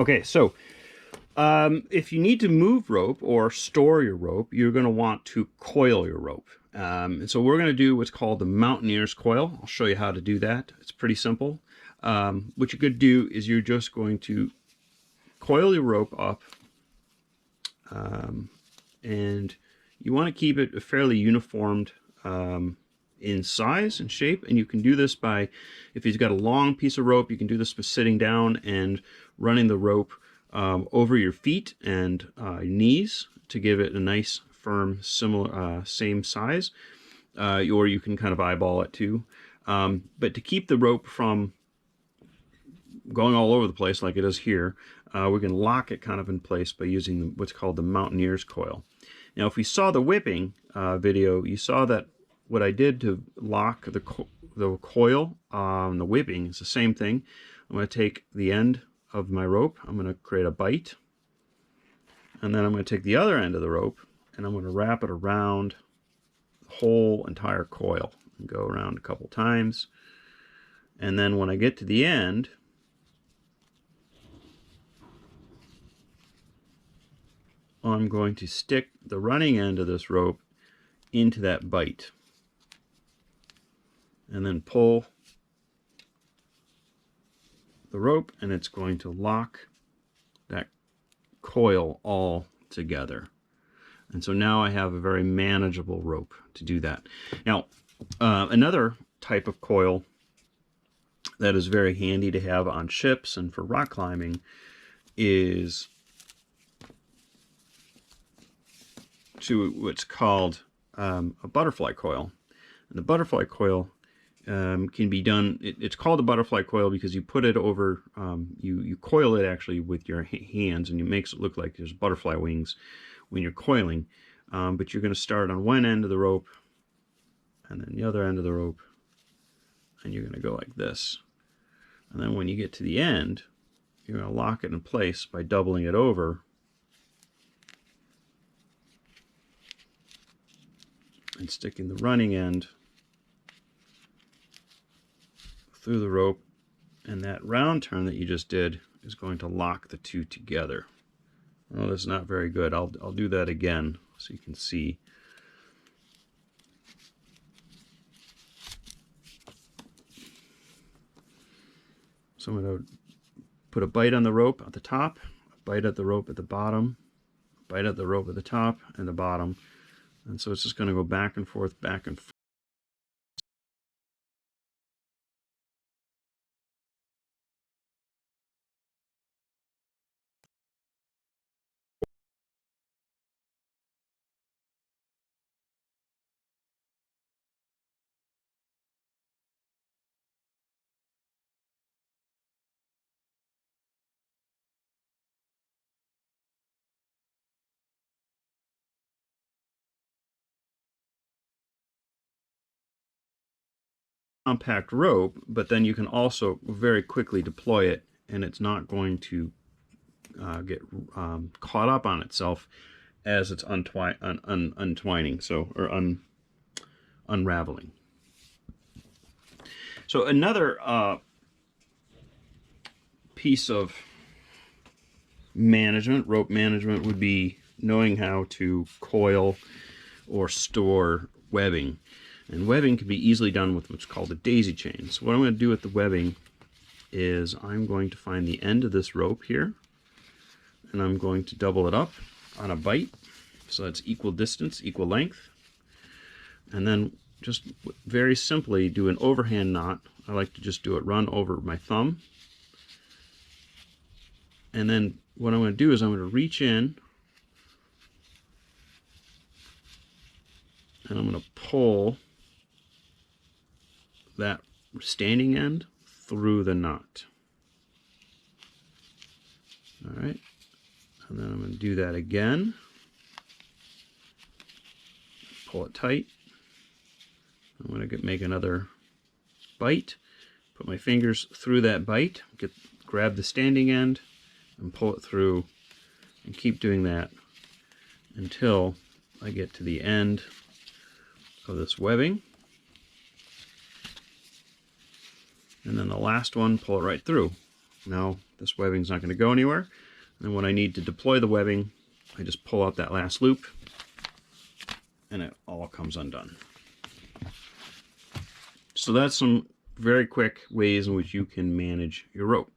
Okay, so if you need to move rope or store your rope, you're going to want to coil your rope. And so we're going to do what's called the mountaineer's coil. I'll show you how to do that. It's pretty simple. What you're going to do is you're just going to coil your rope up, and you want to keep it fairly uniformed in size and shape. And you can do this by, if you've got a long piece of rope, you can do this by sitting down and running the rope over your feet and knees to give it a nice firm similar same size, or you can kind of eyeball it too, but to keep the rope from going all over the place like it is here, we can lock it kind of in place by using what's called the mountaineer's coil. Now if we saw the whipping video, you saw that what I did to lock the coil on the whipping is the same thing. I'm going to take the end of my rope, I'm going to create a bite, and then I'm going to take the other end of the rope and I'm going to wrap it around the whole entire coil and go around a couple times. And then when I get to the end, I'm going to stick the running end of this rope into that bite and then pull the rope, and it's going to lock that coil all together. And so now I have a very manageable rope to do that. Now another type of coil that is very handy to have on ships and for rock climbing is what's called a butterfly coil. And the butterfly coil can be done, it's called a butterfly coil because you put it over, you coil it actually with your hands, and it makes it look like there's butterfly wings when you're coiling. But you're going to start on one end of the rope and then the other end of the rope, and you're going to go like this. And then when you get to the end, you're going to lock it in place by doubling it over and sticking the running end through the rope, and that round turn that you just did is going to lock the two together. Well, that's not very good. I'll do that again so you can see. So I'm going to put a bite on the rope at the top, a bite at the rope at the bottom, a bite at the rope at the top and the bottom. And so it's just going to go back and forth, back and forth. Compact rope, but then you can also very quickly deploy it, and it's not going to get caught up on itself as it's untwining, or unraveling. So another piece of management, rope management, would be knowing how to coil or store webbing. And webbing can be easily done with what's called a daisy chain. So what I'm going to do with the webbing is I'm going to find the end of this rope here, and I'm going to double it up on a bite so it's equal distance, equal length, and then just very simply do an overhand knot. I like to just do it run over my thumb, and then what I'm going to do is I'm going to reach in and I'm going to pull that standing end through the knot. All right, and then I'm going to do that again. Pull it tight. I'm going to make another bite. Put my fingers through that bite. Grab the standing end and pull it through, and keep doing that until I get to the end of this webbing. And then the last one, pull it right through. Now This webbing's not going to go anywhere. And when I need to deploy the webbing, I just pull out that last loop and it all comes undone. So that's some very quick ways in which you can manage your rope.